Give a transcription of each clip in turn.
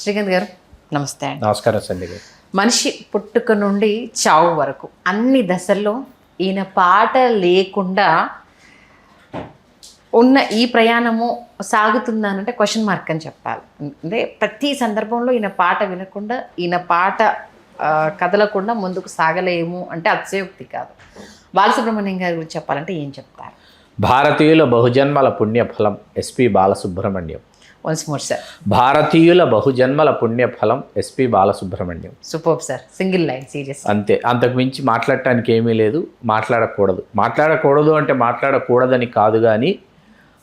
శ్రీకాంత్ గారు నమస్తే అండి. నమస్కారం సంధ్య గారు. మనిషి పుట్టుక నుండి చావు వరకు అన్ని దశల్లో ఈయన పాట లేకుండా ఉన్న ఈ ప్రయాణము సాగుతుందనంటే క్వశ్చన్ మార్క్ అని చెప్పాలి. అంటే ప్రతి సందర్భంలో ఈయన పాట వినకుండా, ఈయన పాట కదలకుండా ముందుకు సాగలేము అంటే అతిశయోక్తి కాదు. బాలసుబ్రహ్మణ్యం గారి గురించి చెప్పాలంటే ఏం చెప్తారు? భారతీయుల బహుజన్మల పుణ్యఫలం SP Balasubrahmanyam. Once more sir. భారతీయుల బహుజన్మల పుణ్యఫలం SP Balasubrahmanyam. Super sir, single line, serious. అంతే, అంతకు మించి మాట్లాడటానికి ఏమీ లేదు. మాట్లాడకూడదు అంటే మాట్లాడకూడదని కాదు, కానీ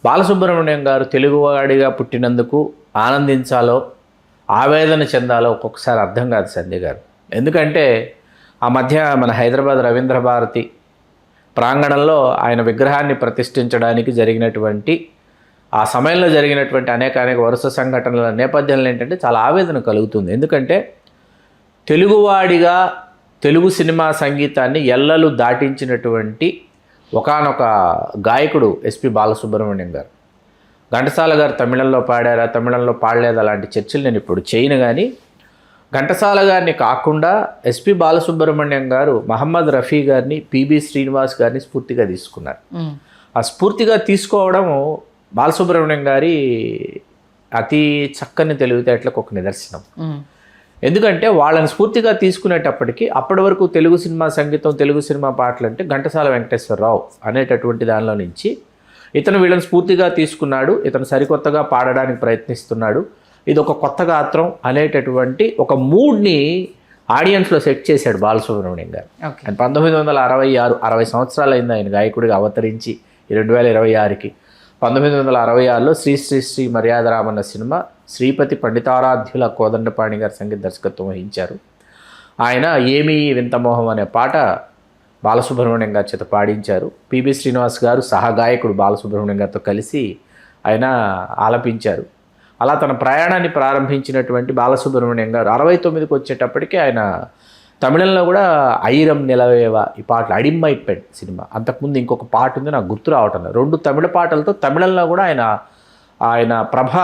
బాలసుబ్రహ్మణ్యం గారు తెలుగువాడిగా పుట్టినందుకు ఆనందించాలో ఆవేదన చెందాలో ఒక్కొక్కసారి అర్థం కాదు సంధ్య గారు. ఎందుకంటే ఆ మధ్య మన హైదరాబాద్ రవీంద్ర భారతి ప్రాంగణంలో ఆయన విగ్రహాన్ని ప్రతిష్ఠించడానికి జరిగినటువంటి ఆ సమయంలో జరిగినటువంటి అనేక వరుస సంఘటనల నేపథ్యంలో ఏంటంటే చాలా ఆవేదన కలుగుతుంది. ఎందుకంటే తెలుగువాడిగా తెలుగు సినిమా సంగీతాన్ని ఎల్లలు దాటించినటువంటి ఒకానొక గాయకుడు ఎస్పి బాలసుబ్రహ్మణ్యం గారు. ఘంటసాల గారు తమిళంలో పాడారా, తమిళంలో పాడలేదా అలాంటి చర్చలు నేను ఇప్పుడు చేయను, కానీ ఘంటసాల గారిని కాకుండా ఎస్పి బాలసుబ్రహ్మణ్యం గారు మహమ్మద్ రఫీ గారిని, పిబి శ్రీనివాస్ గారిని స్ఫూర్తిగా తీసుకున్నారు. ఆ స్ఫూర్తిగా తీసుకోవడం బాలసుబ్రహ్మణ్యం గారి అతి చక్కని తెలివితేటలకు ఒక నిదర్శనం. ఎందుకంటే వాళ్ళని స్ఫూర్తిగా తీసుకునేటప్పటికీ అప్పటి వరకు తెలుగు సినిమా సంగీతం, తెలుగు సినిమా పాటలు అంటే ఘంటసాల వెంకటేశ్వరరావు అనేటటువంటి దానిలో నుంచి ఇతను వీళ్ళని స్ఫూర్తిగా తీసుకున్నాడు. ఇతను సరికొత్తగా పాడడానికి ప్రయత్నిస్తున్నాడు. ఇది ఒక కొత్త గాత్రం అనేటటువంటి ఒక మూడ్ని ఆడియన్స్లో సెట్ చేశాడు బాలసుబ్రహ్మణ్యం గారు. ఆయన 1966 60 సంవత్సరాలు అయింది ఆయన గాయకుడిగా అవతరించి. 2026కి 1966లో శ్రీ శ్రీ శ్రీ మర్యాదరామన్న సినిమా శ్రీపతి పండితారాధ్యుల కోదండపాణి గారు సంగీత దర్శకత్వం వహించారు. ఆయన ఏమీ వింతమోహం అనే పాట బాలసుబ్రహ్మణ్యం గారి చేత పాడించారు. పిబి శ్రీనివాస్ గారు సహగాయకుడు బాలసుబ్రహ్మణ్యం గారితో కలిసి ఆయన ఆలపించారు. అలా తన ప్రయాణాన్ని ప్రారంభించినటువంటి బాలసుబ్రహ్మణ్యం గారు 69కి వచ్చేటప్పటికి ఆయన తమిళంలో కూడా ఐరం నిలవేవా ఈ పాటలు, అడిమ్మైపెడ్ సినిమా, అంతకుముందు ఇంకొక పాట ఉంది నాకు గుర్తు రావటం లేదు, 2 తమిళ పాటలతో తమిళంలో కూడా ఆయన ప్రభ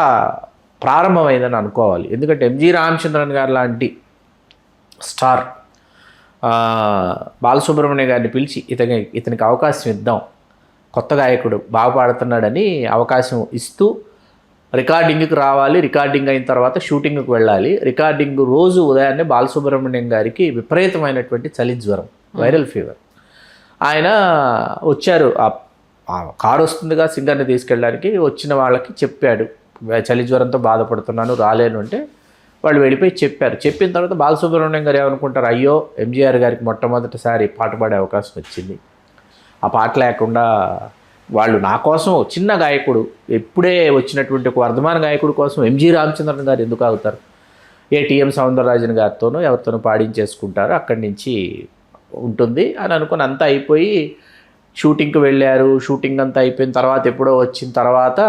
ప్రారంభమైందని అనుకోవాలి. ఎందుకంటే ఎంజి రామచంద్రన్ గారు లాంటి స్టార్ బాలసుబ్రహ్మణ్యం గారిని పిలిచి ఇతనికి అవకాశం ఇద్దాం, కొత్త గాయకుడు బాగా పాడుతున్నాడని అవకాశం ఇస్తూ రికార్డింగ్కి రావాలి, రికార్డింగ్ అయిన తర్వాత షూటింగ్కి వెళ్ళాలి. రికార్డింగ్ రోజు ఉదయాన్నే బాలసుబ్రహ్మణ్యం గారికి విపరీతమైనటువంటి చలి జ్వరం, వైరల్ ఫీవర్. ఆయన వచ్చారు, ఆ కారు వస్తుందిగా సింగర్ని తీసుకెళ్ళడానికి, వచ్చిన వాళ్ళకి చెప్పాడు చలి జ్వరంతో బాధపడుతున్నాను రాలేను అంటే వాళ్ళు వెళ్ళిపోయి చెప్పారు. చెప్పిన తర్వాత బాలసుబ్రహ్మణ్యం గారు ఏమనుకుంటారు, అయ్యో ఎంజీఆర్ గారికి మొట్టమొదటిసారి పాట పాడే అవకాశం వచ్చింది, ఆ పాట లేకుండా వాళ్ళు నా కోసం చిన్న గాయకుడు, ఎప్పుడే వచ్చినటువంటి ఒక వర్ధమాన గాయకుడు కోసం ఎంజి రామచంద్రన్ గారు ఎందుకు అవుతారు, టిఎం సౌందరరాజన్ గారితోనో ఎవరితోనో పాడించేసుకుంటారు, అక్కడి నుంచి ఉంటుంది అని అనుకుని అంతా అయిపోయి షూటింగ్కి వెళ్ళారు. షూటింగ్ అంతా అయిపోయిన తర్వాత ఎప్పుడో వచ్చిన తర్వాత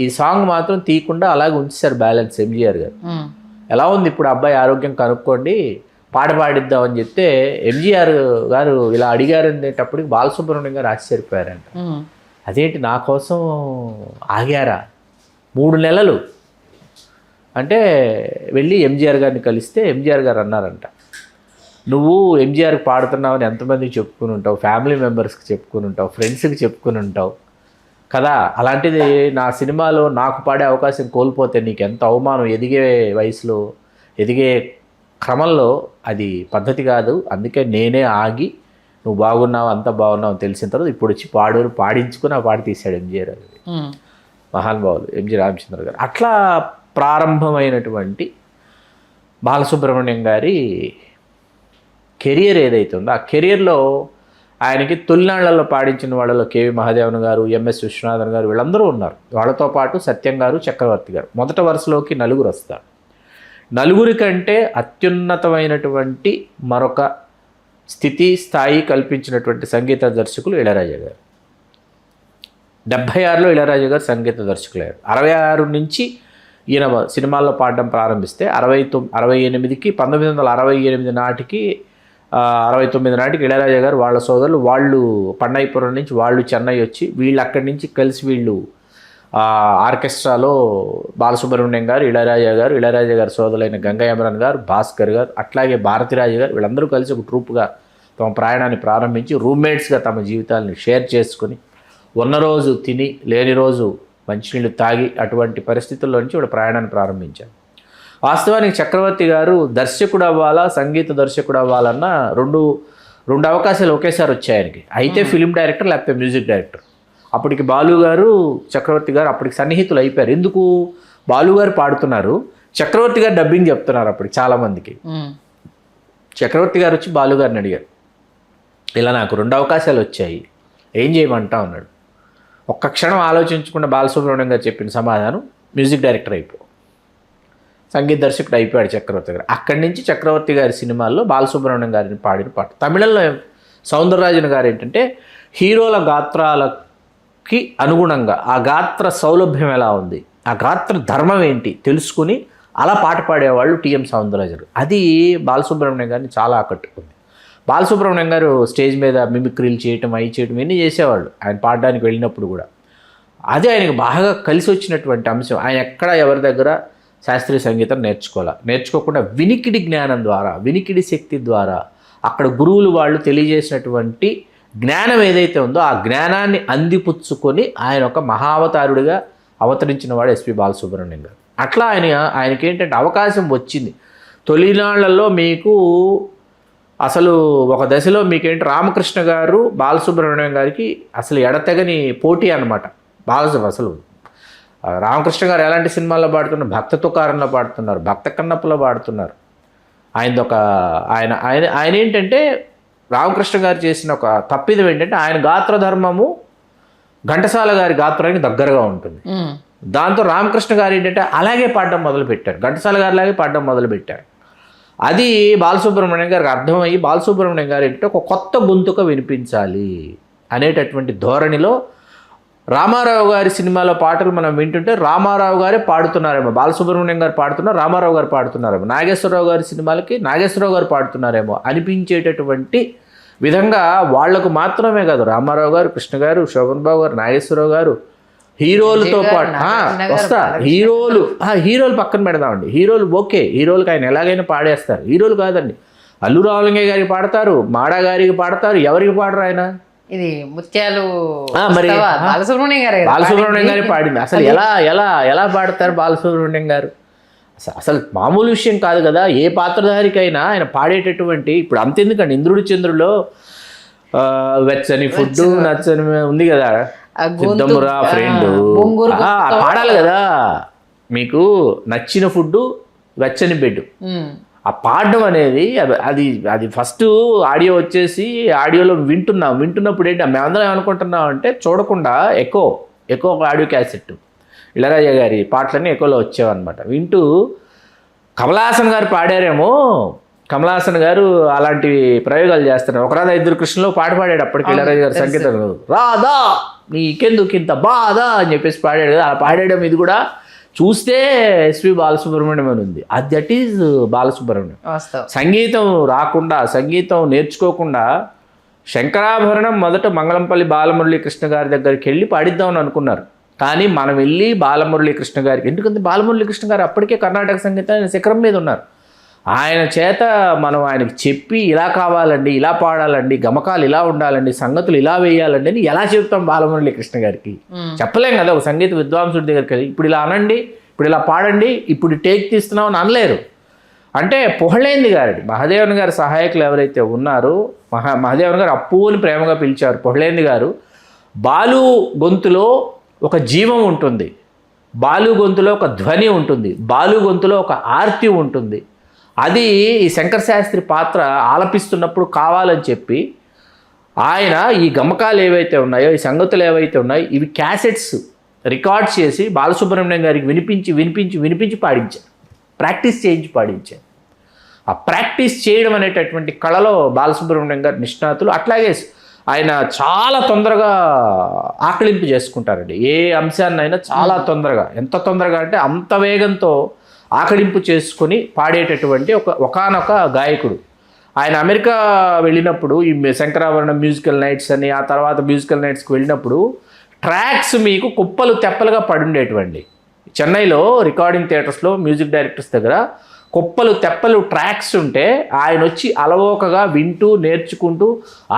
ఈ సాంగ్ మాత్రం తీయకుండా అలాగే ఉంచేశారు బ్యాలెన్స్ ఎంజీఆర్ గారు. ఎలా ఉంది ఇప్పుడు అబ్బాయి ఆరోగ్యం కనుక్కోండి, పాట పాడిద్దామని చెప్తే ఎంజీఆర్ గారు ఇలా అడిగారు అనేటప్పటికి బాలసుబ్రహ్మణ్యం గారు ఆశ్చర్యపోయారంట. అదేంటి నా కోసం ఆగారా 3 నెలలు అంటే వెళ్ళి ఎంజీఆర్ గారిని కలిస్తే ఎంజీఆర్ గారు అన్నారంట, నువ్వు ఎంజీఆర్కి పాడుతున్నావని ఎంతమందికి చెప్పుకుని ఉంటావు, ఫ్యామిలీ మెంబర్స్కి చెప్పుకుని ఉంటావు, ఫ్రెండ్స్కి చెప్పుకుని ఉంటావు కదా, అలాంటిది నా సినిమాలో నాకు పాడే అవకాశం కోల్పోతే నీకు ఎంత అవమానం, ఎదిగే వయసులో ఎదిగే క్రమంలో అది పద్ధతి కాదు, అందుకే నేనే ఆగి నువ్వు బాగున్నావు అంతా బాగున్నావు తెలిసిన తర్వాత ఇప్పుడు వచ్చి పాడించుకుని ఆ పాట తీశాడు ఎంజీఆర్ గారు, మహానుభావులు ఎంజి రామచంద్ర గారు. అట్లా ప్రారంభమైనటువంటి బాలసుబ్రహ్మణ్యం గారి కెరియర్ ఏదైతే ఉందో ఆ కెరియర్లో ఆయనకి తొలినాళ్లలో పాడించిన వాళ్ళలో కేవి మహాదేవన్ గారు, ఎంఎస్ విశ్వనాథన్ గారు వీళ్ళందరూ ఉన్నారు. వాళ్ళతో పాటు సత్యం గారు, చక్రవర్తి గారు, మొదటి వరుసలోకి 4 వస్తారు. 4 కంటే అత్యున్నతమైనటువంటి మరొక స్థాయి కల్పించినటువంటి సంగీత దర్శకులు ఇళయరాజా గారు. 76లో ఇళయరాజా గారు సంగీత దర్శకులయ్యారు. 66 నుంచి ఈయన సినిమాల్లో పాడడం ప్రారంభిస్తే 68కి 1968 నాటికి 69 నాటికి ఇళయరాజా గారు వాళ్ళ సోదరులు వాళ్ళు పండైపురం నుంచి వాళ్ళు చెన్నై వచ్చి వీళ్ళు అక్కడి నుంచి కలిసి వీళ్ళు ఆర్కెస్ట్రాలో బాలసుబ్రహ్మణ్యం గారు, ఇళయరాజా గారు సోదరులైన గంగా అమరన్ గారు, భాస్కర్ గారు, అట్లాగే భారతిరాజు గారు, వీళ్ళందరూ కలిసి ఒక ట్రూప్గా తమ ప్రయాణాన్ని ప్రారంభించి రూమ్మేట్స్గా తమ జీవితాలను షేర్ చేసుకుని ఉన్న రోజు తిని లేని రోజు మంచినీళ్ళు తాగి అటువంటి పరిస్థితుల్లో నుంచి వీళ్ళ ప్రయాణాన్ని ప్రారంభించారు. వాస్తవానికి చక్రవర్తి గారు దర్శకుడు అవ్వాలా, సంగీత దర్శకుడు అవ్వాలన్న రెండు అవకాశాలు ఒకేసారి వచ్చాయి ఆయనకి. అయితే ఫిలిం డైరెక్టర్ లేకపోతే మ్యూజిక్ డైరెక్టర్. అప్పటికి బాలు గారు, చక్రవర్తి గారు అప్పటికి సన్నిహితులు అయిపోయారు. ఎందుకు? బాలు గారు పాడుతున్నారు, చక్రవర్తి గారు డబ్బింగ్ చెప్తున్నారు. అప్పటికి చాలామందికి చక్రవర్తి గారు వచ్చి బాలు గారిని అడిగారు, ఇలా నాకు 2 అవకాశాలు వచ్చాయి, ఏం చేయమంటా అన్నాడు. ఒక్క క్షణం ఆలోచించకుండా బాలసుబ్రహ్మణ్యం గారు చెప్పిన సమాధానం, మ్యూజిక్ డైరెక్టర్ అయిపో, సంగీత దర్శకుడు అయిపోయాడు చక్రవర్తి గారు. అక్కడి నుంచి చక్రవర్తి గారి సినిమాల్లో బాలసుబ్రహ్మణ్యం గారిని పాడిన పాట. తమిళంలో సౌందరరాజన్ గారు ఏంటంటే హీరోల గాత్రాలకి అనుగుణంగా ఆ గాత్ర సౌలభ్యం ఎలా ఉంది, ఆ గాత్ర ధర్మం ఏంటి తెలుసుకుని అలా పాట పాడేవాళ్ళు టీఎం సౌందరరాజన్. అది బాలసుబ్రహ్మణ్యం గారిని చాలా ఆకట్టుకుంది. బాలసుబ్రహ్మణ్యం గారు స్టేజ్ మీద మిమిక్రీలు చేయటం, అవి చేయటం ఇవన్నీ చేసేవాళ్ళు ఆయన పాడడానికి వెళ్ళినప్పుడు కూడా. అదే ఆయనకు బాగా కలిసి వచ్చినటువంటి అంశం. ఆయన ఎక్కడ ఎవరి దగ్గర శాస్త్రీయ సంగీతం నేర్చుకోకుండా వినికిడి జ్ఞానం ద్వారా, వినికిడి శక్తి ద్వారా అక్కడ గురువులు వాళ్ళు తెలియజేసినటువంటి జ్ఞానం ఏదైతే ఉందో ఆ జ్ఞానాన్ని అందిపుచ్చుకొని ఆయన ఒక మహావతారుడిగా అవతరించిన వాడు ఎస్పి బాలసుబ్రహ్మణ్యం గారు. అట్లా ఆయనకి ఏంటంటే అవకాశం వచ్చింది. తొలినాళ్లలో మీకు అసలు ఒక దశలో మీకేంటి రామకృష్ణ గారు బాలసుబ్రహ్మణ్యం గారికి అసలు ఎడతెగని పోటీ అనమాట. అసలు రామకృష్ణ గారు ఎలాంటి సినిమాల్లో పాడుతున్నారు, భక్త తుకారంలో పాడుతున్నారు, భక్త కన్నప్పలో పాడుతున్నారు. ఆయన ఏంటంటే రామకృష్ణ గారు చేసిన ఒక తప్పిదం ఏంటంటే ఆయన గాత్రధర్మము ఘంటసాల గారి గాత్రానికి దగ్గరగా ఉంటుంది. దాంతో రామకృష్ణ గారు ఏంటంటే అలాగే పాడడం మొదలుపెట్టారు, ఘంటసాల గారు లాగే పాడడం మొదలుపెట్టారు. అది బాలసుబ్రహ్మణ్యం గారికి అర్థమయ్యి బాలసుబ్రహ్మణ్యం గారు ఏంటంటే ఒక కొత్త గొంతుక వినిపించాలి అనేటటువంటి ధోరణిలో రామారావు గారి సినిమాలో పాటలు మనం వింటుంటే రామారావు గారే పాడుతున్నారేమో, బాలసుబ్రహ్మణ్యం గారు పాడుతున్నారు, రామారావు గారు పాడుతున్నారేమో, నాగేశ్వరరావు గారి సినిమాలకి నాగేశ్వరరావు గారు పాడుతున్నారేమో అనిపించేటటువంటి విధంగా వాళ్లకు మాత్రమే కాదు, రామారావు గారు, కృష్ణ గారు, శోభన్ బాబు గారు, నాగేశ్వరరావు గారు, హీరోలతో పాటు హీరోలు పక్కన పెడదామండి. హీరోలు ఓకే, హీరోలకు ఆయన ఎలాగైనా పాడేస్తారు. హీరోలు కాదండి, అల్లు రామలింగయ్య గారికి పాడతారు, మాడా గారికి పాడతారు, ఎవరికి పాడరు ఆయన. ఇది ముత్యాలు మరి బాలసుబ్రహ్మణ్యం గారి పాడింది. అసలు ఎలా పాడతారు బాలసుబ్రహ్మణ్యం గారు? అసలు మామూలు విషయం కాదు కదా. ఏ పాత్రధారికైనా ఆయన పాడేటటువంటి, ఇప్పుడు అంతెందుకండి ఇంద్రుడి చంద్రులో వెచ్చని ఫుడ్ నచ్చని ఉంది కదా, సిద్ధమురా ఫ్రెండ్ పాడాలి కదా. మీకు నచ్చిన ఫుడ్, వెచ్చని బెడ్, ఆ పాడడం అనేది అది ఫస్ట్ ఆడియో వచ్చేసి ఆడియోలో వింటున్నప్పుడు ఏంటి మేమందరం ఏమనుకుంటున్నాం అంటే చూడకుండా ఎక్కువ ఆడియో క్యాసెట్ ఇళయరాజా గారి పాటలన్నీ ఎక్కువలో వచ్చేవన్నమాట. వింటూ కమలాసన్ గారు పాడారేమో, కమలాసన్ గారు అలాంటి ప్రయోగాలు చేస్తున్నారు. ఒక రాధా ఇద్దరు కృష్ణలో పాట పాడాడు అప్పటికి ఇళయరాజా గారు సంగీతం, రాధా నీకెందుకు ఇంత బాధ అని చెప్పేసి పాడాడు కదా. అలా పాడడం ఇది కూడా చూస్తే ఎస్పి బాలసుబ్రహ్మణ్యం అని ఉంది. That is Balasubrahmanyam. సంగీతం రాకుండా, సంగీతం నేర్చుకోకుండా శంకరాభరణం మొదట మంగళంపల్లి బాలమురళీకృష్ణ గారి దగ్గరికి వెళ్ళి పాడిద్దామని అనుకున్నారు. కానీ మనం వెళ్ళి బాలమురళీకృష్ణ గారికి, ఎందుకంటే బాలమురళీకృష్ణ గారు అప్పటికే కర్ణాటక సంగీతాన్ని శిఖరం మీద ఉన్నారు. ఆయన చేత మనం ఆయనకి చెప్పి ఇలా కావాలండి, ఇలా పాడాలండి, గమకాలు ఇలా ఉండాలండి, సంగతులు ఇలా వేయాలండి అని ఎలా చెప్తాం బాలమురళీకృష్ణ గారికి? చెప్పలేం కదా ఒక సంగీత విద్వాంసుడి దగ్గరికి వెళ్ళి ఇప్పుడు ఇలా అనండి, ఇప్పుడు ఇలా పాడండి, ఇప్పుడు టేక్ తీస్తున్నాం అని అనలేరు. అంటే పొహళేంది గారు, మహాదేవన్ గారి సహాయకులు ఎవరైతే ఉన్నారో, మహాదేవన్ గారు అప్పు అని ప్రేమగా పిలిచారు. పొహళేంది గారు బాలు గొంతులో ఒక జీవం ఉంటుంది, బాలు గొంతులో ఒక ధ్వని ఉంటుంది, బాలు గొంతులో ఒక ఆర్తి ఉంటుంది. అది ఈ శంకర శాస్త్రి పాత్ర ఆలపిస్తున్నప్పుడు కావాలని చెప్పి ఆయన ఈ గమకాలు ఏవైతే ఉన్నాయో, ఈ సంగతులు ఏవైతే ఉన్నాయో, ఇవి క్యాసెట్స్ రికార్డ్ చేసి బాలసుబ్రహ్మణ్యం గారికి వినిపించి పాడించారు, ప్రాక్టీస్ చేయించి పాడించారు. ఆ ప్రాక్టీస్ చేయడం అనేటటువంటి కళలో బాలసుబ్రహ్మణ్యం గారు నిష్ణాతులు. అట్లాగే ఆయన చాలా తొందరగా ఆకలింపు చేసుకుంటారండి. ఏ అంశాన్నైనా చాలా తొందరగా, ఎంత తొందరగా అంటే అంత వేగంతో ఆకలింపు చేసుకొని పాడేటటువంటి ఒకానొక గాయకుడు. ఆయన అమెరికా వెళ్ళినప్పుడు ఈ శంకరాభరణం మ్యూజికల్ నైట్స్ అని, ఆ తర్వాత మ్యూజికల్ నైట్స్కి వెళ్ళినప్పుడు ట్రాక్స్ మీకు కుప్పలు తెప్పలుగా పడుండేటువంటి. చెన్నైలో రికార్డింగ్ థియేటర్స్లో మ్యూజిక్ డైరెక్టర్స్ దగ్గర కుప్పలు తెప్పలు ట్రాక్స్ ఉంటే ఆయన వచ్చి అలవోకగా వింటూ నేర్చుకుంటూ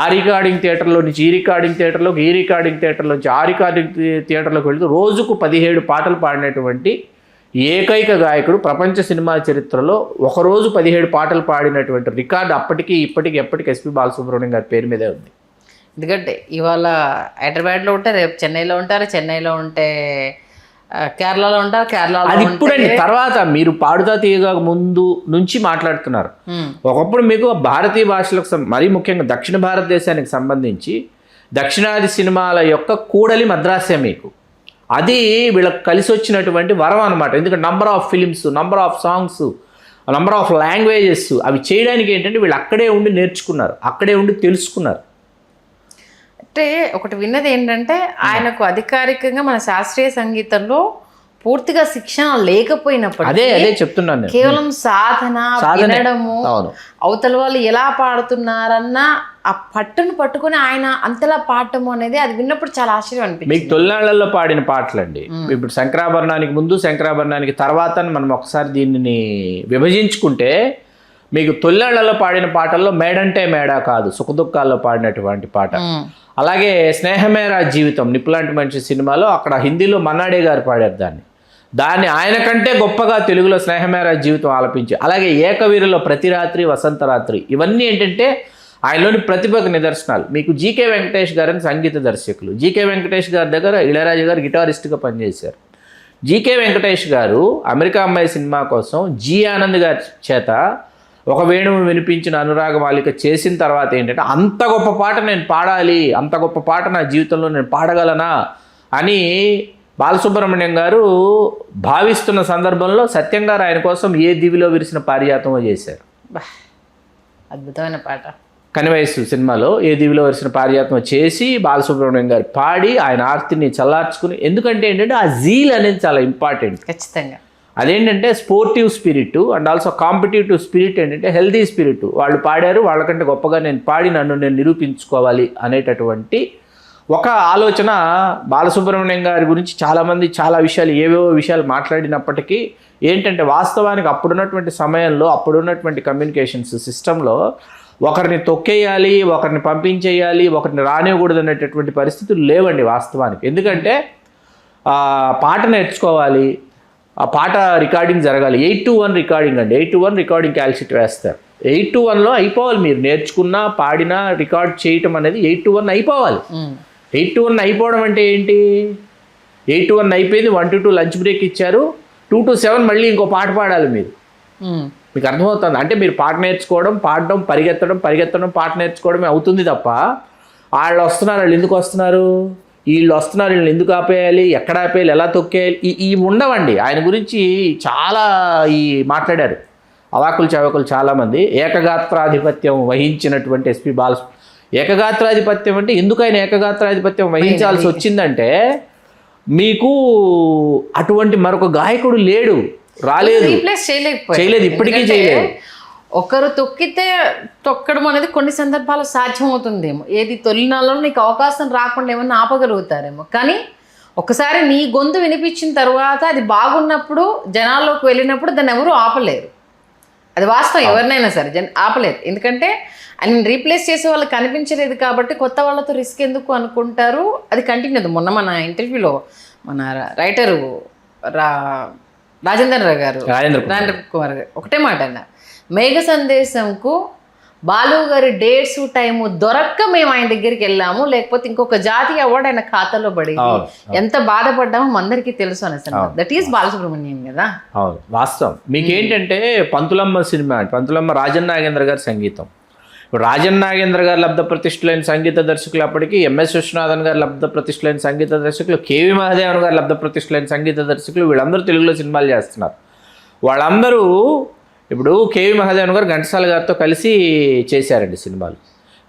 ఆ రికార్డింగ్ థియేటర్లో నుంచి ఈ రికార్డింగ్ థియేటర్లోకి, ఈ రికార్డింగ్ థియేటర్లో నుంచి ఆ రికార్డింగ్ థియేటర్లోకి వెళుతూ రోజుకు 17 పాటలు పాడినటువంటి ఏకైక గాయకుడు ప్రపంచ సినిమా చరిత్రలో. ఒకరోజు 17 పాటలు పాడినటువంటి రికార్డు అప్పటికి ఇప్పటికి ఎప్పటికి ఎస్పి బాలసుబ్రహ్మణ్యం గారి పేరు మీదే ఉంది. ఎందుకంటే ఇవాళ హైదరాబాద్లో ఉంటే రేపు చెన్నైలో ఉంటారు, చెన్నైలో ఉంటే కేరళలో ఉంటారు, కేరళలో అది ఇప్పుడండి. తర్వాత మీరు పాడుతా తీయగా ముందు నుంచి మాట్లాడుతున్నారు. ఒకప్పుడు మీకు భారతీయ భాషలకు మరీ ముఖ్యంగా దక్షిణ భారతదేశానికి సంబంధించి దక్షిణాది సినిమాల యొక్క కూడలి మద్రాసే మీకు. అది వీళ్ళకి కలిసి వచ్చినటువంటి వరం అనమాట. ఎందుకంటే number of films, number of songs, number of languages అవి చేయడానికి ఏంటంటే వీళ్ళు అక్కడే ఉండి నేర్చుకున్నారు, అక్కడే ఉండి తెలుసుకున్నారు. అంటే ఒకటి విన్నది ఏంటంటే ఆయనకు అధికారికంగా మన శాస్త్రీయ సంగీతంలో పూర్తిగా శిక్షణ లేకపోయినప్పుడు అదే చెప్తున్నాను, కేవలం సాధన వినడము, అవతల వాళ్ళు ఎలా పాడుతున్నారన్న ఆ పట్టును పట్టుకుని ఆయన అంతలా పాడటము అనేది అది విన్నప్పుడు చాలా ఆశ్చర్యం అనిపించింది. మీకు తొలినాళ్లలో పాడిన పాటలండి. ఇప్పుడు శంకరాభరణానికి ముందు, శంకరాభరణానికి తర్వాత మనం ఒకసారి దీనిని విభజించుకుంటే మీకు తొలినాళ్లలో పాడిన పాటల్లో మేడంటే మేడా కాదు, సుఖదుఖాల్లో పాడినటువంటి పాట. అలాగే స్నేహమేరా జీవితం, నిప్పులాంటి మనిషి సినిమాలో అక్కడ హిందీలో మన్నాడే గారు పాడారు దాన్ని ఆయన కంటే గొప్పగా తెలుగులో స్నేహమేరా జీవితం ఆలపించి. అలాగే ఏకవీరులో ప్రతి రాత్రి వసంత రాత్రి, ఇవన్నీ ఏంటంటే ఆయనలోని ప్రతిభకు నిదర్శనాలు. మీకు జీకే వెంకటేష్ గారని సంగీత దర్శకులు. జీకే వెంకటేష్ గారి దగ్గర ఇళయరాజా గారు గిటారిస్ట్గా పనిచేశారు. జీకే వెంకటేష్ గారు అమెరికా అమ్మాయి సినిమా కోసం జి ఆనంద్ గారి చేత ఒక వేణువు వినిపించిన అనురాగమాలిక చేసిన తర్వాత ఏంటంటే అంత గొప్ప పాట నేను పాడాలి, అంత గొప్ప పాట నా జీవితంలో నేను పాడగలనా అని బాలసుబ్రహ్మణ్యం గారు భావిస్తున్న సందర్భంలో సత్యం గారు ఆయన కోసం ఏ దివిలో విరిసిన పారిజాతమో చేశారు. అద్భుతమైన పాట. కనివయస్సు సినిమాలో ఏ దివిలో విరిసిన పారిజాతమో చేసి బాలసుబ్రహ్మణ్యం గారు పాడి ఆయన ఆర్తిని చల్లార్చుకుని. ఎందుకంటే ఏంటంటే ఆ జీల్ అనేది చాలా ఇంపార్టెంట్. ఖచ్చితంగా అదేంటంటే sportive spirit and also competitive spirit, ఏంటంటే హెల్దీ స్పిరిట్. వాళ్ళు పాడారు, వాళ్ళకంటే గొప్పగా నేను పాడి నన్ను నేను నిరూపించుకోవాలి అనేటటువంటి ఒక ఆలోచన. బాలసుబ్రహ్మణ్యం గారి గురించి చాలామంది చాలా విషయాలు ఏవేవో విషయాలు మాట్లాడినప్పటికీ ఏంటంటే వాస్తవానికి అప్పుడున్నటువంటి సమయంలో, అప్పుడున్నటువంటి కమ్యూనికేషన్స్ సిస్టంలో ఒకరిని తొక్కేయాలి, ఒకరిని పంపించేయాలి, ఒకరిని రానివ్వకూడదు అనేటటువంటి పరిస్థితులు లేవండి వాస్తవానికి. ఎందుకంటే పాట నేర్చుకోవాలి, ఆ పాట రికార్డింగ్ జరగాలి. 8-1 రికార్డింగ్ అండి. 8-1 రికార్డింగ్ క్యాల్షీట్ వేస్తారు. 8-1లో అయిపోవాలి. మీరు నేర్చుకున్నా పాడినా రికార్డ్ చేయటం అనేది 8-1 అయిపోవాలి. 8-1 అయిపోవడం అంటే ఏంటి? 8-1 అయిపోయింది, 1-2 లంచ్ బ్రేక్ ఇచ్చారు, 2-7 మళ్ళీ ఇంకో పాట పాడాలి మీరు. మీకు అర్థమవుతుంది అంటే మీరు పాట నేర్చుకోవడం, పాడడం, పరిగెత్తడం, పాట నేర్చుకోవడమే అవుతుంది తప్ప వాళ్ళు వస్తున్నారు, వాళ్ళు ఎందుకు వస్తున్నారు, వీళ్ళు వస్తున్నారు, వీళ్ళని ఎందుకు ఆపేయాలి, ఎక్కడ ఆపేయాలి, ఎలా తొక్కేయాలి, ఈ ఉండవండి. ఆయన గురించి చాలా మాట్లాడారు అవాకులు చవాకులు చాలామంది. ఏకగాత్రాధిపత్యం వహించినటువంటి ఎస్పి ఏకగాత్రాధిపత్యం అంటే ఎందుకు ఆయన ఏకగాత్రాధిపత్యం వహించాల్సి వచ్చిందంటే మీకు అటువంటి మరొక గాయకుడు లేడు, రాలేదు, చేయలేదు, ఇప్పటికీ చేయలేదు. ఒకరు తొక్కడం అనేది కొన్ని సందర్భాల్లో సాధ్యమవుతుందేమో. ఏది తొలినాళ్ళలో నీకు అవకాశం రాకుండా ఏమన్నా ఆపగలుగుతారేమో. కానీ ఒకసారి నీ గొంతు వినిపించిన తర్వాత అది బాగున్నప్పుడు జనాల్లోకి వెళ్ళినప్పుడు దాన్ని ఎవరు ఆపలేరు. అది వాస్తవం. ఎవరినైనా సరే ఆపలేరు. ఎందుకంటే ఆయన రీప్లేస్ చేసే వాళ్ళు కనిపించలేదు కాబట్టి కొత్త వాళ్ళతో రిస్క్ ఎందుకు అనుకుంటారు. అది కంటిన్యూ. మొన్న మన ఇంటర్వ్యూలో మన రైటరు రాజేంద్ర కుమార్ గారు ఒకటే మాట అన్నారు, మేఘ సందేశంకు బాలు గారి డేట్స్ టైము దొరక్క మేము ఆయన దగ్గరికి వెళ్ళాము, లేకపోతే ఇంకొక జాతీయ అవార్డు ఆయన ఖాతాలో పడింది, ఎంత బాధపడ్డామో అందరికీ తెలుసు అనేసి. దట్ ఈస్ బాలసుబ్రహ్మణ్యం కదా. అవును, వాస్తవం. మీకేంటంటే పంతులమ్మ సినిమా, పంతులమ్మ రాజన్ నాగేంద్ర గారి సంగీతం. ఇప్పుడు రాజన్ నాగేంద్ర గారు లబ్ధ ప్రతిష్ఠులైన సంగీత దర్శకులు, అప్పటికి ఎంఎస్ విశ్వనాథన్ గారు లబ్ధ ప్రతిష్ఠులైన సంగీత దర్శకులు, కేవి మహాదేవన్ గారు లబ్ధ ప్రతిష్ఠులైన సంగీత దర్శకులు, వీళ్ళందరూ తెలుగులో సినిమాలు చేస్తున్నారు. వాళ్ళందరూ ఇప్పుడు కేవి మహాదేవన్ గారు ఘంటసాల గారితో కలిసి చేశారండి సినిమాలు.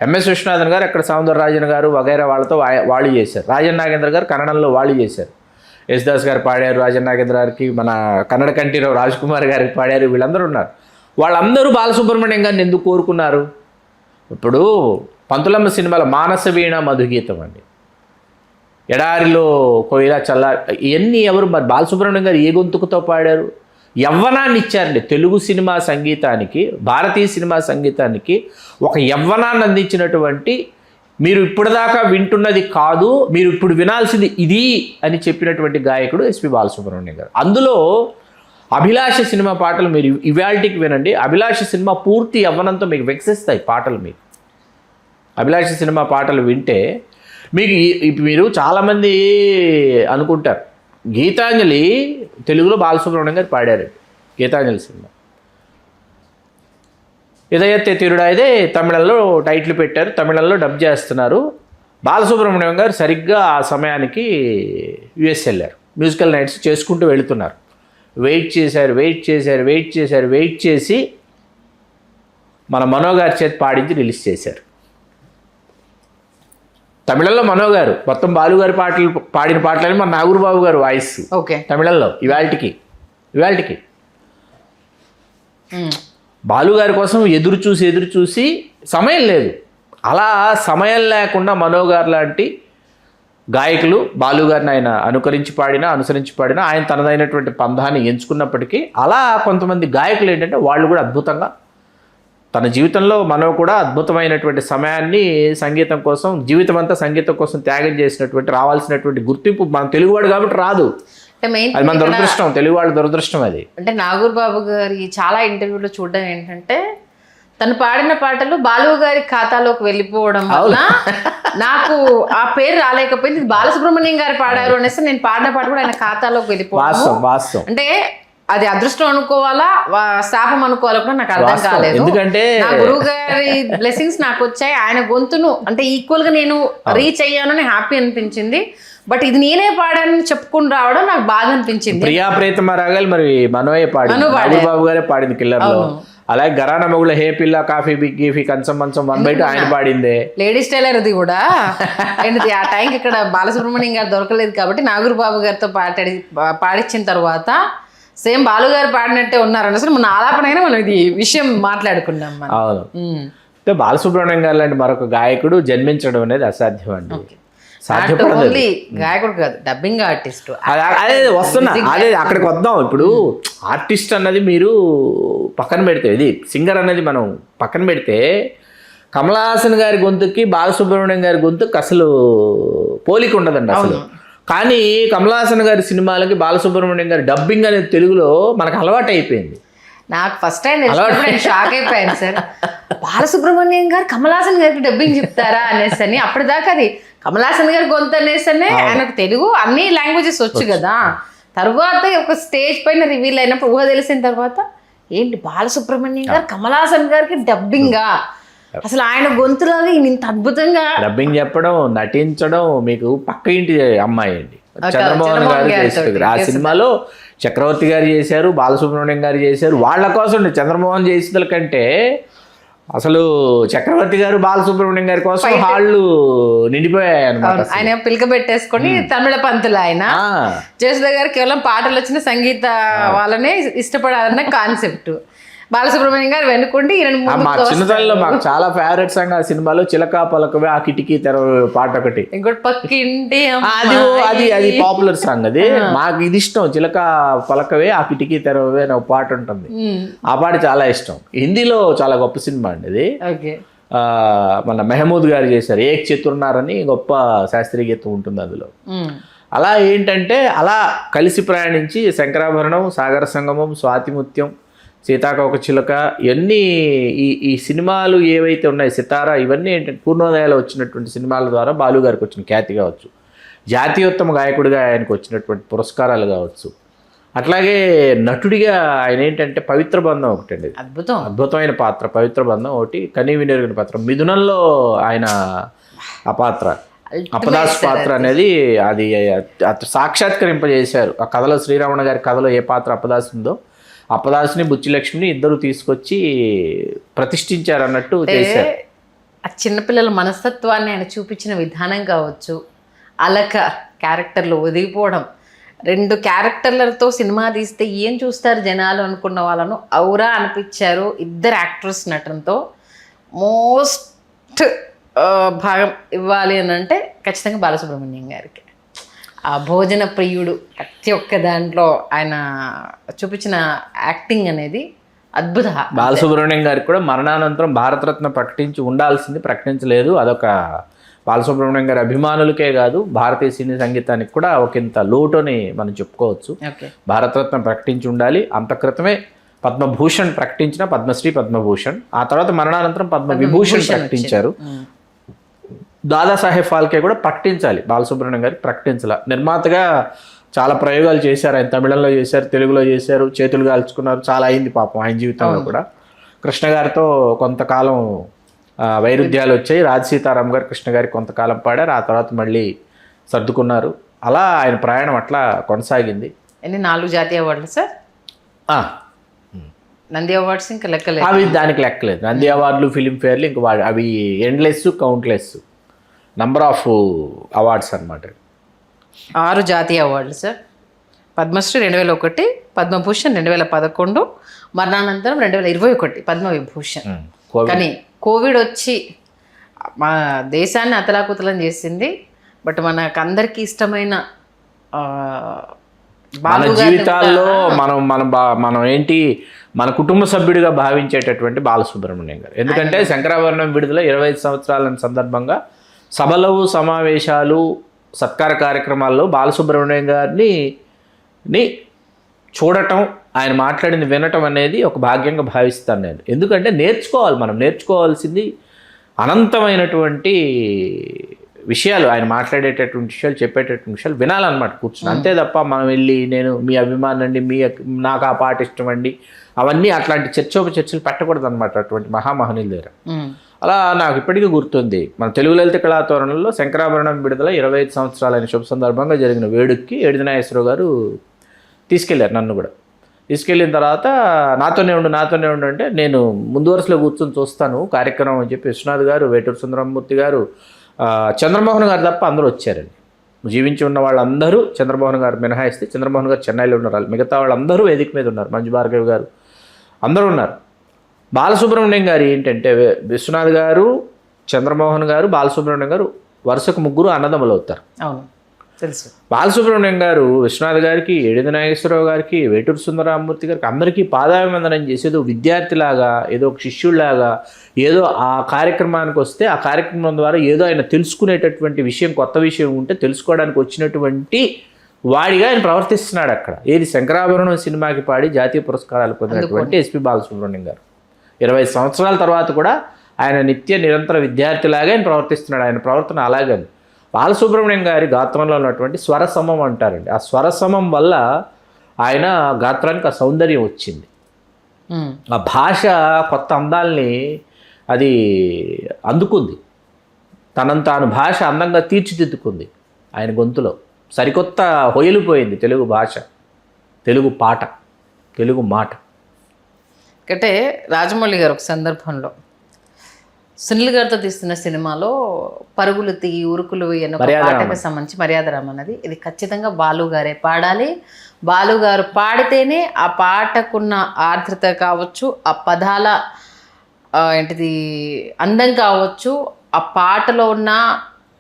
ఎంఎస్ విశ్వనాథన్ గారు అక్కడ సౌందరరాజన్ గారు వగైరా వాళ్ళతో వాళ్ళు చేశారు. రాజన్ నాగేంద్ర గారు కన్నడంలో వాళ్ళు చేశారు. యేసుదాస్ గారు పాడారు రాజన్ నాగేంద్ర గారికి, మన కన్నడ కంఠీరావు రాజ్ కుమార్ గారికి పాడారు. వీళ్ళందరూ ఉన్నారు. వాళ్ళందరూ బాలసుబ్రహ్మణ్యం గారిని ఎందుకు కోరుకున్నారు? ఇప్పుడు పంతులమ్మ సినిమాలో మానస వీణ మధుగీతం అండి. ఎడారిలో కోయిలా చల్ల, ఇవన్నీ ఎవరు మరి బాలసుబ్రహ్మణ్యం గారు ఏ గొంతుకుతో పాడారు? యవ్వనాన్ని ఇచ్చారండి తెలుగు సినిమా సంగీతానికి, భారతీయ సినిమా సంగీతానికి ఒక యవ్వనాన్ని అందించినటువంటి, మీరు ఇప్పటిదాకా వింటున్నది కాదు, మీరు ఇప్పుడు వినాల్సింది ఇది అని చెప్పినటువంటి గాయకుడు ఎస్పి బాలసుబ్రహ్మణ్యం గారు. అందులో అభిలాష సినిమా పాటలు మీరు ఇవాల్టికి వినండి. అభిలాష సినిమా పూర్తి యవ్వనంతో మీకు వెక్సిస్తాయి పాటలు. మీకు అభిలాష సినిమా పాటలు వింటే మీకు మీరు చాలామంది అనుకుంటారు గీతాంజలి తెలుగులో బాలసుబ్రహ్మణ్యం గారు పాడారు. గీతాంజలి సినిమా ఇదయత్తే తీరుడాయిదే తమిళంలో టైటిల్ పెట్టారు, తమిళంలో డబ్ చేస్తున్నారు. బాలసుబ్రహ్మణ్యం గారు సరిగ్గా ఆ సమయానికి యుఎస్ వెళ్ళారు. మ్యూజికల్ నైట్స్ చేసుకుంటూ వెళుతున్నారు. వెయిట్ చేసి మన మనో గారి చేతి పాడించి రిలీజ్ చేశారు. తమిళంలో మనో గారు, మొత్తం బాలు గారి పాటలు పాడిన పాటలని మన నాగూర్బాబు గారు వాయిస్. ఓకే. తమిళంలో ఇవాల్టికి బాలు గారి కోసం ఎదురు చూసి సమయం లేదు. అలా సమయం లేకుండా మనో గారు లాంటి గాయకులు బాలు గారిని ఆయన అనుసరించి పాడినా ఆయన తనదైనటువంటి పంధాన్ని ఎంచుకున్నప్పటికీ అలా కొంతమంది గాయకులు ఏంటంటే వాళ్ళు కూడా అద్భుతంగా తన జీవితంలో మనో కూడా అద్భుతమైనటువంటి సమయాన్ని సంగీతం కోసం, జీవితం అంతా సంగీతం కోసం త్యాగం చేసినటువంటి, రావాల్సినటువంటి గుర్తింపు మన తెలుగువాడు కాబట్టి రాదు. అది మన దురదృష్టం, తెలుగువాడు దురదృష్టం అది. అంటే నాగూర్బాబు గారి చాలా ఇంటర్వ్యూలో చూడడం ఏంటంటే తను పాడిన పాటలు బాలు గారి ఖాతాలోకి వెళ్ళిపోవడం వల్ల నాకు ఆ పేరు రాలేకపోయింది. బాలసుబ్రహ్మణ్యం గారు పాడారు అనేసి నేను పాడిన పాట కూడా ఆయన ఖాతాలోకి వెళ్ళిపోవడం అంటే అది అదృష్టం అనుకోవాలా శాపం అనుకోవాలా కూడా నాకు అర్థం కాలేదు. ఎందుకంటే నా గురువు గారి బ్లెస్సింగ్స్ నాకు వచ్చాయి. ఆయన గొంతును అంటే ఈక్వల్ గా నేను రీచ్ అయ్యానని హ్యాపీ అనిపించింది. బట్ ఇది నేనే పాడానని చెప్పుకుని రావడం నాకు బాధ అనిపించింది. ప్రియా ప్రీతమ రాగాలు మరి మనోయే పాడి, బాబు గారే పాడింది కిల్లర్లో. అలాగే గరాన మొగుల హే పిల్ల కాఫీ బిగ్గీ కంచం మంచం 1/2 ఆయన పాడిందే. లేడీస్ టైలర్ అది కూడా ఆ టైంకి ఇక్కడ బాలసుబ్రహ్మణ్యం గారు దొరకలేదు కాబట్టి నాగూర్బాబు గారితో పాడించిన తర్వాత సేమ్ బాలు గారు పాడినట్టే ఉన్నారు అసలు మన ఆలాపనైనా మనం ఇది విషయం మాట్లాడుకున్నాం. అవును. బాలసుబ్రహ్మణ్యం గారు లాంటి మరొక గాయకుడు జన్మించడం అనేది అసాధ్యం అండి. ఓన్లీ గాయకుడు కాదు, డబ్బింగ్ ఆర్టిస్ట్. అదే వస్తున్నా, అదే అక్కడికి వద్దాం. ఇప్పుడు ఆర్టిస్ట్ అన్నది మీరు పక్కన పెడితే, ఇది సింగర్ అనేది మనం పక్కన పెడితే, కమల్ హాసన్ గారి గొంతుకి బాలసుబ్రహ్మణ్యం గారి గొంతుకి అసలు పోలిక ఉండదండి అసలు. కానీ కమల్ హాసన్ గారి సినిమాలకి బాలసుబ్రహ్మణ్యం గారి డబ్బింగ్ అనేది తెలుగులో మనకు అలవాటు అయిపోయింది. నాకు ఫస్ట్ టైం నేను షాక్ అయిపోయాను సార్, బాలసుబ్రహ్మణ్యం గారు కమల్ హాసన్ గారికి డబ్బింగ్ చెప్తారా అనేసి. అప్పటిదాకా అది కమల్ హాసన్ గారి గొంతు అనేసనే ఆయనకు తెలుగు అన్ని లాంగ్వేజెస్ వచ్చు కదా. తర్వాత ఒక స్టేజ్ పైన రివీల్ అయినప్పుడు ఊహ తెలిసిన తర్వాత ఏంటి బాలసుబ్రహ్మణ్యం గారు కమల్ హాసన్ గారికి డబ్బింగా, అసలు ఆయన గొంతులాగా ఇంత అద్భుతంగా డబ్బింగ్ చెప్పడం, నటించడం. మీకు పక్క ఇంటి అమ్మాయి అండి చంద్రమోహన్ గారు చేశారు ఆ సినిమాలో. చక్రవర్తి గారు చేశారు, బాలసుబ్రహ్మణ్యం గారు చేశారు. వాళ్ళ కోసం చంద్రమోహన్ చేసిన కంటే అసలు చక్రవర్తి గారు బాలసుబ్రహ్మణ్యం గారి కోసం హాళ్ళు నిండిపోయాయి అనమాట. ఆయన పిలక పెట్టేసుకొని తమిళ పంతులు ఆయన జయసుధ గారు కేవలం పాటలు వచ్చిన సంగీత వాళ్ళనే ఇష్టపడాలన్న కాన్సెప్ట్. బాలసుబ్రహ్మణ్యం గారు వెనుకుండి మా చిన్నతనంలో మాకు చాలా ఫేవరెట్ సాంగ్ ఆ సినిమాలో చిలకా పలకవే ఆ కిటికీ తెర పాట ఒకటి. ఇంకోటి పక్కింటి అది పాపులర్ సాంగ్. అది మాకు ఇది ఇష్టం, చిలకా పలకవే ఆ కిటికీ తెరవే అని ఒక పాట ఉంటుంది. ఆ పాట చాలా ఇష్టం. హిందీలో చాలా గొప్ప సినిమా అండి అది. మన మెహమూద్ గారు చేశారు. ఏక్ చతుర్నార్ అని గొప్ప శాస్త్రీయ గీతం ఉంటుంది అందులో. అలా ఏంటంటే అలా కలిసి ప్రయాణించి శంకరాభరణం, సాగర సంగమం, స్వాతిముత్యం, సీతాకోక చిలుక, ఇవన్నీ ఈ సినిమాలు ఏవైతే ఉన్నాయో, సితారా, ఇవన్నీ ఏంటంటే పూర్ణోదయాలు వచ్చినటువంటి సినిమాల ద్వారా బాలు గారికి వచ్చిన ఖ్యాతి కావచ్చు, జాతీయోత్తమ గాయకుడిగా ఆయనకు వచ్చినటువంటి పురస్కారాలు కావచ్చు. అట్లాగే నటుడిగా ఆయన ఏంటంటే పవిత్ర బంధం ఒకటి అండి, అద్భుతమైన పాత్ర. పవిత్ర బంధం ఒకటి, కనీవినెరుగని పాత్ర. మిథునంలో ఆయన ఆ పాత్ర, అపదాస్ పాత్ర అనేది అది సాక్షాత్కరింపజేశారు. ఆ కథలో శ్రీరావణ గారి కథలో ఏ పాత్ర అపదాస్ ఉందో అప్పదాసుని బుచ్చిలక్ష్మిని ఇద్దరు తీసుకొచ్చి ప్రతిష్ఠించారు అన్నట్టు చేశారు. ఆ చిన్నపిల్లల మనస్తత్వాన్ని ఆయన చూపించిన విధానం కావచ్చు, అలక క్యారెక్టర్లు ఒదిగిపోవడం, 2 క్యారెక్టర్లతో సినిమా తీస్తే ఏం చూస్తారు జనాలు అనుకున్న వాళ్ళను ఔరా అనిపించారు. 2 యాక్టర్స్ నటనతో మోస్ట్ భాగం ఇవ్వాలి అని అంటే ఖచ్చితంగా బాలసుబ్రహ్మణ్యం గారికి. ఆ భోజన ప్రియుడు ప్రతి ఒక్క దాంట్లో ఆయన చూపించిన యాక్టింగ్ అనేది అద్భుత. బాలసుబ్రహ్మణ్యం గారికి కూడా మరణానంతరం భారతరత్న ప్రకటించి ఉండాల్సింది, ప్రకటించలేదు. అదొక బాలసుబ్రహ్మణ్యం గారి అభిమానులకే కాదు, భారతీయ సినీ సంగీతానికి కూడా ఒకంత లోటు అని మనం చెప్పుకోవచ్చు. ఓకే, భారతరత్న ప్రకటించి ఉండాలి. అంత క్రితమే పద్మభూషణ్ ప్రకటించిన, పద్మశ్రీ, పద్మభూషణ్, ఆ తర్వాత మరణానంతరం పద్మవిభూషణ్ ప్రకటించారు. దాదాసాహెబ్ ఫాల్కే కూడా ప్రకటించాలి, బాలసుబ్రహ్మణ్యం గారికి ప్రకటించాల. నిర్మాతగా చాలా ప్రయోగాలు చేశారు ఆయన. తమిళంలో చేశారు, తెలుగులో చేశారు, చేతులు కాల్చుకున్నారు, చాలా అయింది పాపం ఆయన జీవితంలో కూడా. కృష్ణ గారితో కొంతకాలం వైరుధ్యాలు వచ్చాయి. రాజ్ సీతారాం గారు కృష్ణ గారికి కొంతకాలం పాడారు, ఆ తర్వాత మళ్ళీ సర్దుకున్నారు. అలా ఆయన ప్రయాణం అట్లా కొనసాగింది. ఎన్ని 4 జాతీయ అవార్డులు సార్? నంది అవార్డ్స్ ఇంకా లెక్కలేదు. అవి దానికి లెక్కలేదు. నంది అవార్డులు, ఫిలింఫేర్లు ఇంకా అవి endless, countless number of awards అన్నమాట. 6 జాతీయ అవార్డులు సార్. పద్మశ్రీ 2001, పద్మభూషణ్ 2011, మరణానంతరం 2021 పద్మవిభూషణ్. కానీ కోవిడ్ వచ్చి మా దేశాన్ని అతలాకుతలం చేసింది. బట్ మనకు అందరికీ ఇష్టమైన మన జీవితాల్లో మనం ఏంటి, మన కుటుంబ సభ్యుడిగా భావించేటటువంటి బాలసుబ్రహ్మణ్యం గారు. ఎందుకంటే శంకరాభరణం విడుదల 25 సంవత్సరాల సందర్భంగా సభలు, సమావేశాలు, సత్కార కార్యక్రమాల్లో బాలసుబ్రహ్మణ్యం గారిని చూడటం, ఆయన మాట్లాడింది వినటం అనేది ఒక భాగ్యంగా భావిస్తాను నేను. ఎందుకంటే మనం నేర్చుకోవాల్సింది అనంతమైనటువంటి విషయాలు, ఆయన మాట్లాడేటటువంటి విషయాలు, చెప్పేటటువంటి విషయాలు వినాలన్నమాట కూర్చుని. అంతే తప్ప మనం వెళ్ళి నేను మీ అభిమానండి, నాకు ఆ పాట ఇష్టం అండి, అవన్నీ అట్లాంటి చర్చలు పెట్టకూడదు అనమాట అటువంటి మహామహనీయుల దగ్గర. అలా నాకు ఇప్పటికీ గుర్తుంది, మన తెలుగు లలిత కళాతోరణంలో శంకరాభరణం విడుదల 25 సంవత్సరాలైన శుభ సందర్భంగా జరిగిన వేడుక్కి ఏడిది నాగేశ్వరరావు గారు తీసుకెళ్లారు. నన్ను కూడా తీసుకెళ్ళిన తర్వాత నాతోనే ఉండు అంటే నేను ముందు వరుసలో కూర్చొని చూస్తాను కార్యక్రమం అని చెప్పి విశ్వనాథ్ గారు, వేటూరు సుందరమూర్తి గారు, చంద్రమోహన్ గారు తప్ప అందరూ వచ్చారండి. జీవించి ఉన్న వాళ్ళందరూ, చంద్రమోహన్ గారు మినహాయిస్తే, చంద్రమోహన్ గారు చెన్నైలో ఉన్నారు, మిగతా వాళ్ళందరూ వేదిక మీద ఉన్నారు, మంజు భార్గవి గారు అందరూ ఉన్నారు. బాలసుబ్రహ్మణ్యం గారు ఏంటంటే, విశ్వనాథ్ గారు, చంద్రమోహన్ గారు, బాలసుబ్రహ్మణ్యం గారు వరుసకు 3 అన్నదమ్ములు అవుతారు. అవును, తెలుసు. బాలసుబ్రహ్మణ్యం గారు విశ్వనాథ్ గారికి, ఏడిది నాగేశ్వరరావు గారికి, వేటూరు సుందరమూర్తి గారికి అందరికీ పాదాభివందనం చేసి, ఏదో విద్యార్థిలాగా, ఏదో ఒక శిష్యుడిలాగా, ఏదో ఆ కార్యక్రమానికి వస్తే ఆ కార్యక్రమం ద్వారా ఏదో ఆయన తెలుసుకునేటటువంటి విషయం, కొత్త విషయం ఉంటే తెలుసుకోవడానికి వచ్చినటువంటి వాడిగా ఆయన ప్రవర్తిస్తున్నాడు అక్కడ. ఏది శంకరాభరణం సినిమాకి పాడి జాతీయ పురస్కారాలు పొందినటువంటి ఎస్పి బాలసుబ్రహ్మణ్యం గారు 20 సంవత్సరాల తర్వాత కూడా ఆయన నిరంతర విద్యార్థిలాగా ఆయన ప్రవర్తిస్తున్నాడు. ఆయన ప్రవర్తన అలాగే. బాలసుబ్రహ్మణ్యం గారి గాత్రంలో ఉన్నటువంటి స్వరసమం అంటారండి, ఆ స్వరసమం వల్ల ఆయన గాత్రానికి ఆ సౌందర్యం వచ్చింది. ఆ భాష కొత్త అందాల్ని అది అందుకుంది, తనను తాను భాష అందంగా తీర్చిదిద్దుకుంది. ఆయన గొంతులో సరికొత్త హొయలిపోయింది తెలుగు భాష, తెలుగు పాట, తెలుగు మాట. అంటే రాజమౌళి గారు ఒక సందర్భంలో సునీల్ గారితో తీస్తున్న సినిమాలో పరుగులు తీ ఉరుకులు అన్న పాటకు సంబంధించి మర్యాదరామ్ అన్నది, ఇది ఖచ్చితంగా బాలు గారే పాడాలి, బాలు గారు పాడితేనే ఆ పాటకున్న ఆర్ద్రత కావచ్చు, ఆ పదాల ఏంటిది అందం కావచ్చు, ఆ పాటలో ఉన్న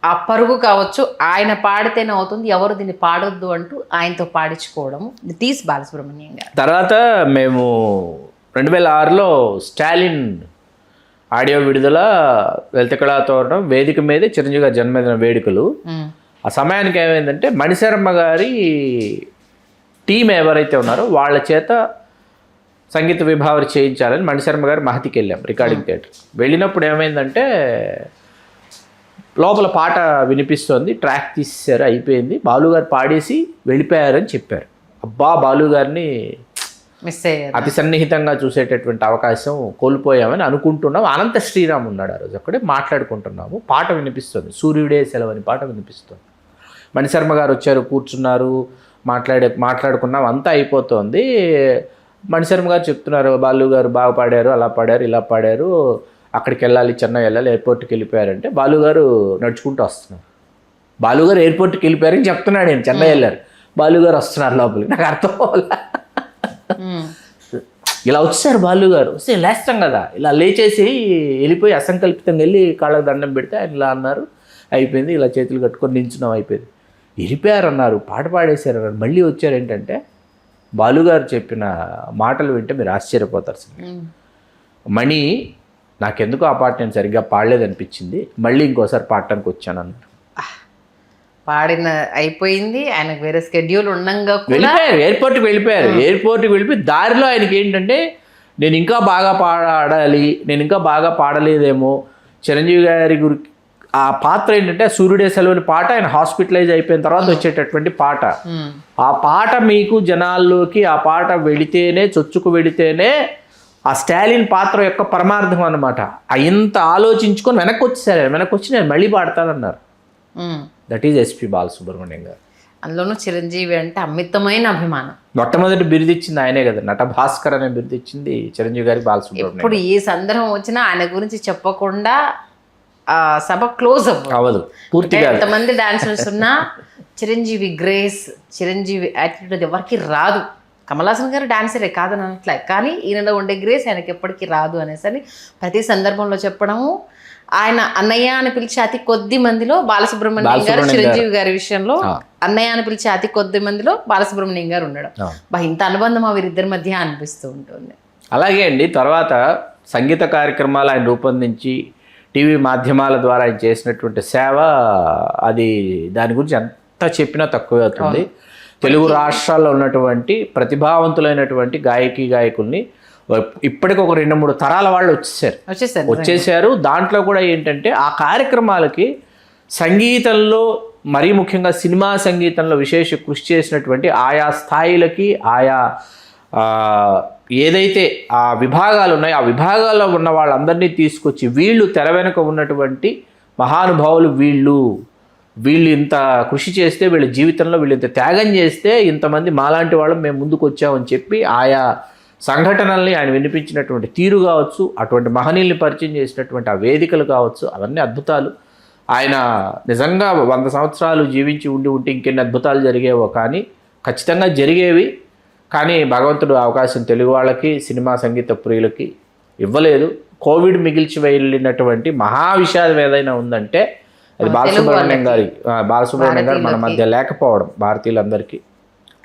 ఆ పరుగు కావచ్చు, ఆయన పాడితేనే అవుతుంది, ఎవరు దీన్ని పాడొద్దు అంటూ ఆయనతో పాడించుకోవడం తీసి బాలసుబ్రహ్మణ్యం గారు. తర్వాత మేము 2006లో స్టాలిన్ ఆడియో విడుదల, లలిత కళాతోరణం వేదిక మీదే చిరంజీవి గారి జన్మదిన వేడుకలు. ఆ సమయానికి ఏమైందంటే మణిశర్మ గారి టీం ఎవరైతే ఉన్నారో వాళ్ళ చేత సంగీత విభావరి చేయించాలని మణిశర్మ గారు మహతికి వెళ్ళాం, రికార్డింగ్ థియేటర్. వెళ్ళినప్పుడు ఏమైందంటే లోపల పాట వినిపిస్తోంది, ట్రాక్ తీసేశారు, అయిపోయింది, బాలుగారు పాడేసి వెళ్ళిపోయారని చెప్పారు. అబ్బా, బాలుగారిని మిస్ అయ్యారు, అతి సన్నిహితంగా చూసేటటువంటి అవకాశం కోల్పోయామని అనుకుంటున్నాం. అనంత శ్రీరామ్ ఉన్నాడు ఆ రోజు, అక్కడే మాట్లాడుకుంటున్నాము, పాట వినిపిస్తుంది, సూర్యుడే సెలవని పాట వినిపిస్తుంది. మణిశర్మ గారు వచ్చారు, కూర్చున్నారు, మాట్లాడుకున్నాం, అంతా అయిపోతుంది. మణిశర్మ గారు చెప్తున్నారు, బాలు గారు బాగా పాడారు, అలా పాడారు, ఇలా పాడారు, అక్కడికి వెళ్ళాలి, చెన్నై వెళ్ళాలి, ఎయిర్పోర్ట్కి వెళ్ళిపోయారంటే బాలుగారు నడుచుకుంటూ వస్తున్నారు. బాలుగారు ఎయిర్పోర్ట్కి వెళ్ళిపోయారని చెప్తున్నాడు, నేను చెన్నై వెళ్ళారు, బాలుగారు వస్తున్నారు లోపలికి. నాకు అర్థం అవ్వాలి. ఇలా వచ్చారు బాలుగారు, వస్తే లేస్తాం కదా, ఇలా లేచేసి వెళ్ళిపోయి అసంకల్పితంగా వెళ్ళి కాళ్ళకు దండం పెడితే ఆయన ఇలా అన్నారు, అయిపోయింది, ఇలా చేతులు కట్టుకొని నించున్నాం, అయిపోయింది. వెళ్ళిపోయారన్నారు, పాట పాడేశారు అన్నారు, మళ్ళీ వచ్చారు. ఏంటంటే బాలుగారు చెప్పిన మాటలు వింటే మీరు ఆశ్చర్యపోతారు సార్. మణి నాకెందుకు ఆ పాట నేను సరిగ్గా పాడలేదనిపించింది, మళ్ళీ ఇంకోసారి పాడటానికి వచ్చాను అన్నారు. పాడిన అయిపోయింది, ఆయనకు వేరే స్కెడ్యూల్ ఉండంగా వెళ్ళిపోయారు, ఎయిర్పోర్ట్కి వెళ్ళిపోయారు. ఎయిర్పోర్ట్కి వెళ్ళిపోయి దారిలో ఆయనకి ఏంటంటే నేను ఇంకా బాగా పాడాలి, నేను ఇంకా బాగా పాడలేదేమో. చిరంజీవి గారి గురికి ఆ పాత్ర ఏంటంటే సూర్యుడే సెలవుని పాట ఆయన హాస్పిటలైజ్ అయిపోయిన తర్వాత వచ్చేటటువంటి పాట. ఆ పాట మీకు జనాల్లోకి ఆ పాట వెళితేనే, చొచ్చుకు వెళితేనే ఆ స్టాలిన్ పాత్ర యొక్క పరమార్థం అన్నమాట. ఇంత ఆలోచించుకొని వెనక్కి వచ్చేసారు. వెనక్కి వచ్చి నేను మళ్ళీ పాడతానన్నారు. దట్ ఈజ్ ఎస్పి బాలసుబ్రహ్మణ్యం గారు. అందులోనూ చిరంజీవి అంటే అమితమైన అభిమానం. మొట్టమొదటి బిరుదిచ్చింది ఆయనే కదా, నట భాస్కర్ అనే బిరుదిచ్చింది చిరంజీవి గారికి బాలసుబ్రహ్మణ్యం. ఇప్పుడు ఏ సందర్భం వచ్చినా ఆయన గురించి చెప్పకుండా ఆ సభ క్లోజ్ అవ్వదు పూర్తిగా. ఎంతమంది డాన్సర్స్ ఉన్నా చిరంజీవి గ్రేస్, చిరంజీవి యాటిట్యూడ్ అది ఎవరికి రాదు. కమల్ హాసన్ గారు డాన్సరే కాదని అనట్లే, కానీ ఈయనలో ఉండే గ్రేస్ ఆయనకి ఎప్పటికీ రాదు అనేసి అని ప్రతి సందర్భంలో చెప్పడము. ఆయన అన్నయ్య అని పిలిచే అతి కొద్ది మందిలో బాలసుబ్రహ్మణ్యం గారు, చిరంజీవి గారి విషయంలో అన్నయ్య అని పిలిచే అతి కొద్ది మందిలో బాలసుబ్రహ్మణ్యం గారు ఉండడం, ఇంత అనుబంధం వీరిద్దరి మధ్య అనిపిస్తూ ఉంటుంది. అలాగే అండి, తర్వాత సంగీత కార్యక్రమాలు ఆయన రూపొందించి టీవీ మాధ్యమాల ద్వారా ఆయన చేసినటువంటి సేవ, అది దాని గురించి ఎంత చెప్పినా తక్కువే అవుతుంది. తెలుగు రాష్ట్రాల్లో ఉన్నటువంటి ప్రతిభావంతులైనటువంటి గాయకుల్ని ఇప్పటికి ఒక 2-3 తరాల వాళ్ళు వచ్చేసారు. దాంట్లో కూడా ఏంటంటే ఆ కార్యక్రమాలకి సంగీతంలో, మరీ ముఖ్యంగా సినిమా సంగీతంలో విశేష కృషి చేసినటువంటి ఆయా స్థాయిలకి, ఆయా ఏదైతే ఆ విభాగాలు ఉన్నాయో ఆ విభాగాల్లో ఉన్న వాళ్ళందరినీ తీసుకొచ్చి వీళ్ళు తెర వెనుక ఉన్నటువంటి మహానుభావులు, వీళ్ళు ఇంత కృషి చేస్తే, వీళ్ళ జీవితంలో వీళ్ళు ఇంత త్యాగం చేస్తే ఇంతమంది మాలాంటి వాళ్ళు మేము ముందుకు వచ్చామని చెప్పి ఆయా సంఘటనల్ని ఆయన వినిపించినటువంటి తీరు కావచ్చు, అటువంటి మహనీయుల్ని పరిచయం చేసినటువంటి ఆ వేదికలు కావచ్చు, అవన్నీ అద్భుతాలు. ఆయన నిజంగా 100 సంవత్సరాలు జీవించి ఉంటే ఇంకెన్ని అద్భుతాలు జరిగేవో, కానీ ఖచ్చితంగా జరిగేవి. కానీ భగవంతుడు అవకాశం తెలుగు వాళ్ళకి, సినిమా సంగీత ప్రియులకి ఇవ్వలేదు. కోవిడ్ మిగిల్చి వెళ్ళినటువంటి మహావిషాదం ఏదైనా ఉందంటే అది బాలసుబ్రహ్మణ్యం గారు మన మధ్య లేకపోవడం భారతీయులందరికీ.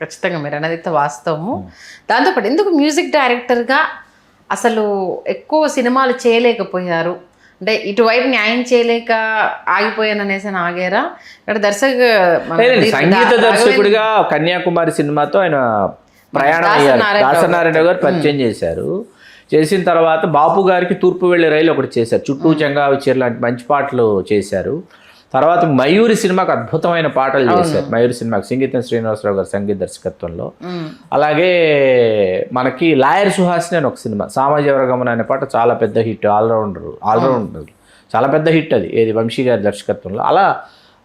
ఖచ్చితంగా మీరు అనేది వాస్తవము. దాంతోపాటు ఎందుకు మ్యూజిక్ డైరెక్టర్గా అసలు ఎక్కువ సినిమాలు చేయలేకపోయారు అంటే, ఇటువైపు న్యాయం చేయలేక ఆగిపోయాను అనేసి ఆగారా? ఇక్కడ సంగీత దర్శకుడిగా కన్యాకుమారి సినిమాతో ఆయన ప్రయాణం అయ్యారు. దాసనారాయణ గారు పరిచయం చేశారు. చేసిన తర్వాత బాపు గారికి తూర్పు వెళ్ళే రైలు ఒకటి చేశారు. చుట్టూ చెంగావి చీర లాంటి మంచి పాటలు చేశారు. తర్వాత మయూరి సినిమాకు అద్భుతమైన పాటలు చేశారు. మయూరి సినిమాకి సంగీతం శ్రీనివాసరావు గారు సంగీత దర్శకత్వంలో. అలాగే మనకి లాయర్ సుహాసిని అని ఒక సినిమా, సామాజిక అనే పాట చాలా పెద్ద హిట్, ఆల్రౌండర్ చాలా పెద్ద హిట్ అది, ఏది వంశీ గారి దర్శకత్వంలో. అలా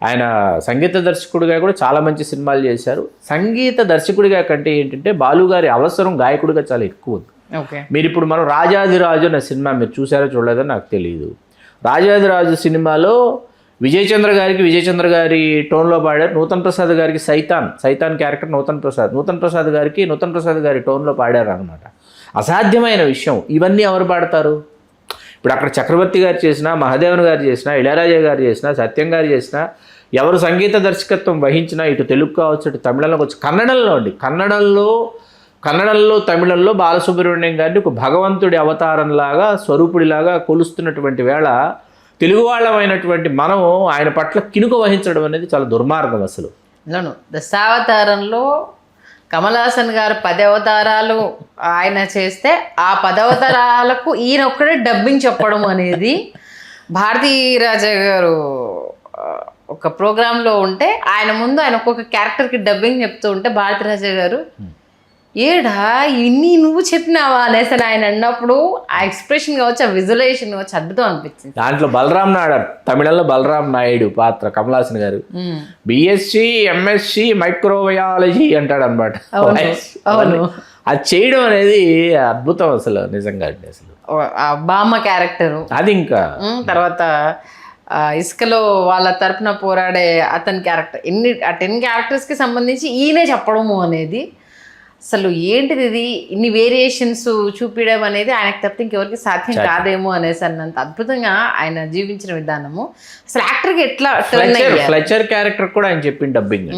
ఆయన సంగీత దర్శకుడిగా కూడా చాలా మంచి సినిమాలు చేశారు. సంగీత దర్శకుడిగా కంటే ఏంటంటే బాలుగారి అవసరం గాయకుడిగా చాలా ఎక్కువ ఉంది. మీరు ఇప్పుడు మనం రాజాదిరాజు అనే సినిమా మీరు చూసారో చూడలేదో నాకు తెలియదు. రాజాదిరాజు సినిమాలో విజయ్ చంద్ర గారి టోన్లో పాడారు. నూతన్ ప్రసాద్ గారికి సైతాన్ క్యారెక్టర్ నూతన్ ప్రసాద్ గారి టోన్లో పాడారు అనమాట. అసాధ్యమైన విషయం. ఇవన్నీ ఎవరు పాడతారు? ఇప్పుడు అక్కడ చక్రవర్తి గారు చేసినా, మహాదేవన్ గారు చేసినా, ఇళయరాజా గారు చేసినా, సత్యం గారు చేసినా, ఎవరు సంగీత దర్శకత్వం వహించినా, ఇటు తెలుగు కావచ్చు, ఇటు తమిళంలో కావచ్చు, కన్నడంలో తమిళంలో బాలసుబ్రహ్మణ్యం గారిని ఒక భగవంతుడి అవతారంలాగా, స్వరూపుడిలాగా కొలుస్తున్నటువంటి వేళ తెలుగు వాళ్ళమైనటువంటి మనం ఆయన పట్ల కినుక వహించడం అనేది చాలా దుర్మార్గం. అసలు దశావతారంలో కమల్ హాసన్ గారు 10 అవతారాలు ఆయన చేస్తే ఆ 10 అవతారాలకు ఈయన ఒక్కడే డబ్బింగ్ చెప్పడం అనేది, భారతీరాజా గారు ఒక ప్రోగ్రాంలో ఉంటే ఆయన ముందు ఆయన ఒక్కొక్క క్యారెక్టర్కి డబ్బింగ్ చెప్తూ ఉంటే భారతీరాజా గారు ఏడా ఇన్ని నువ్వు చెప్పినావా అనేసి ఆయన అన్నప్పుడు ఆ ఎక్స్ప్రెషన్ కావచ్చు, ఆ విజువలైజేషన్ కావచ్చు, అద్భుతం అనిపించింది. దాంట్లో బలరాం నాయుడు, తమిళంలో బలరాం నాయుడు పాత్ర కమల్ హాసన్ గారు బిఎస్సి ఎంఎస్సి మైక్రోబయాలజీ అంటాడు అనమాట. అది చేయడం అనేది అద్భుతం అసలు, నిజంగా. అసలు ఆ బామ్మ క్యారెక్టరు అది, ఇంకా తర్వాత ఇసుకలో వాళ్ళ తరపున పోరాడే అతని క్యారెక్టర్, ఆ 10 క్యారెక్టర్స్కి సంబంధించి ఈయనే చెప్పడము అనేది అసలు ఏంటిది ఇది, ఇన్ని వేరియేషన్స్ చూపించడం అనేది ఆయనకు తప్పితే ఇంకెవరికి సాధ్యం కాదేమో అనేసి అన్నంత అద్భుతంగా ఆయన జీవించిన విధానము. అసలు యాక్టర్కి ఎట్లా టర్న్ అయ్యారు? ఫ్లెచర్ క్యారెక్టర్ కూడా ఆయన చెప్పిన డబ్బింగ్.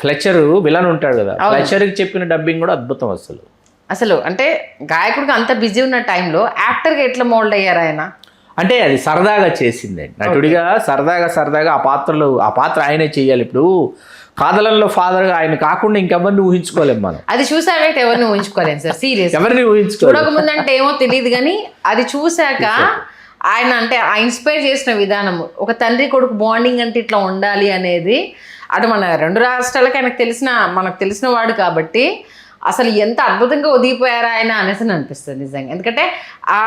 ఫ్లెచర్ విలన్ ఉంటాడు కదా, ఫ్లెచర్కి చెప్పిన డబ్బింగ్ కూడా అద్భుతం. అసలు అంటే గాయకుడికి అంత బిజీ ఉన్న టైంలో యాక్టర్గా ఎట్లా మోల్డ్ అయ్యారు ఆయన? అంటే అది సరదాగా చేసింది నటుడిగా, సరదాగా ఆ పాత్ర ఆయనే చేయాలి. ఇప్పుడు కాదలంలో ఫాదర్గా ఆయన కాకుండా ఇంకెవరిని ఊహించుకోలేము మనం. అది చూసాకైతే ఎవరిని ఊహించుకోలేము సార్, సీరియస్. ఎవరిని ఊహించుకోలేము. చూడకముందంటే ఏమో తెలియదు కానీ అది చూశాక ఆయన అంటే ఆ ఇన్స్పైర్ చేసిన విధానము, ఒక తండ్రి కొడుకు బాండింగ్ అంటే ఇట్లా ఉండాలి అనేది, అటు మన 2 రాష్ట్రాలకి మనకు తెలిసిన వాడు కాబట్టి అసలు ఎంత అద్భుతంగా ఒదిగిపోయారా ఆయన అనేసి అనిపిస్తుంది నిజంగా. ఎందుకంటే ఆ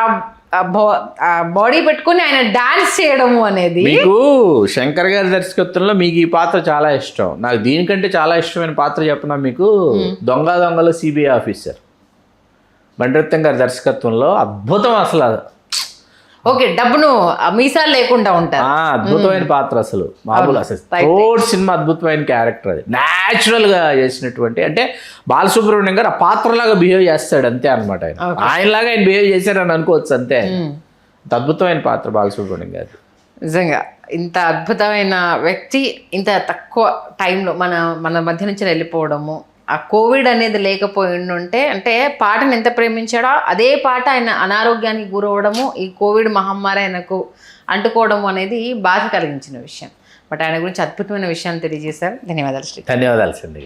బాడీ పెట్టుకుని ఆయన డాన్స్ చేయడము అనేది. మీకు శంకర్ గారి దర్శకత్వంలో మీకు ఈ పాత్ర చాలా ఇష్టం. నాకు దీనికంటే చాలా ఇష్టమైన పాత్ర చెప్పిన మీకు దొంగలో సిబిఐ ఆఫీసర్ బండిరత్నం గారి దర్శకత్వంలో అద్భుతం. అసలు ఓకే, డబ్బును మీసాలు లేకుండా ఉంటారు. అద్భుతమైన పాత్ర అసలు మామూలు. అసలు థర్డ్ సినిమా అద్భుతమైన క్యారెక్టర్, అది న్యాచురల్ గా చేసినటువంటి. అంటే బాలసుబ్రహ్మణ్యం గారు ఆ పాత్రలాగా బిహేవ్ చేస్తాడు అంతే అనమాట. ఆయనలాగా ఆయన బిహేవ్ చేశారని అనుకోవచ్చు అంతే. అద్భుతమైన పాత్ర బాలసుబ్రహ్మణ్యం గారు. నిజంగా ఇంత అద్భుతమైన వ్యక్తి ఇంత తక్కువ టైంలో మన మధ్య నుంచి వెళ్ళిపోవడము, ఆ కోవిడ్ అనేది లేకపోయి ఉంటే అంటే పాటను ఎంత ప్రేమించాడో అదే పాట ఆయన అనారోగ్యానికి గురవడము, ఈ కోవిడ్ మహమ్మారి ఆయనకు అంటుకోవడము అనేది బాధ కలిగించిన విషయం. బట్ ఆయన గురించి అద్భుతమైన విషయాన్ని తెలియజేశారు. ధన్యవాదాలు శ్రీ. ధన్యవాదాలు సందీప్.